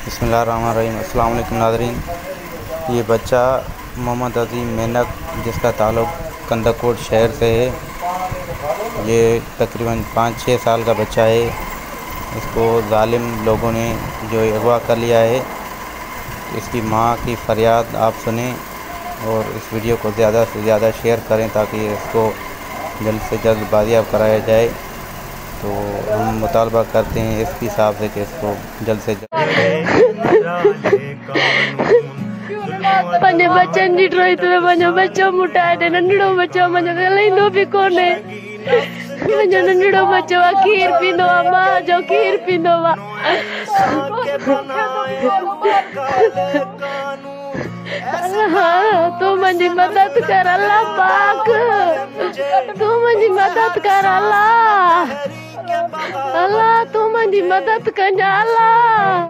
बिस्मिल्लाहिर्रहमानिर्रहीम। अस्सलाम वालेकुम नाज़रीन। ये बच्चा मोहम्मद अज़ीम मेनक, जिसका ताल्लुक़ कंदाकोट शहर से है, ये तकरीबन 5-6 साल का बच्चा है। इसको जालिम लोगों ने जो अगवा कर लिया है। इसकी माँ की फ़रियाद आप सुनें और इस वीडियो को ज़्यादा से ज़्यादा शेयर करें ताकि इसको जल्द से जल्द बाजियाब कराया जाए। तो हम मुतालबा करते हैं एसपी साहब से कि इसको जल्द से जल्द पंजे बच्चे निट्रोई तो पंजे बच्चों मुटाए दे नंडो बच्चों मंजे लेनो भी कोने मंजे नंडो बच्चों खीर पीनो मां जो खीर पीनो वा तू मंजी मदद कर अल्लाह पाक, तू मंजी मदद कर अल्लाह, अल्लाह तू मंजी मदद कर अल्लाह।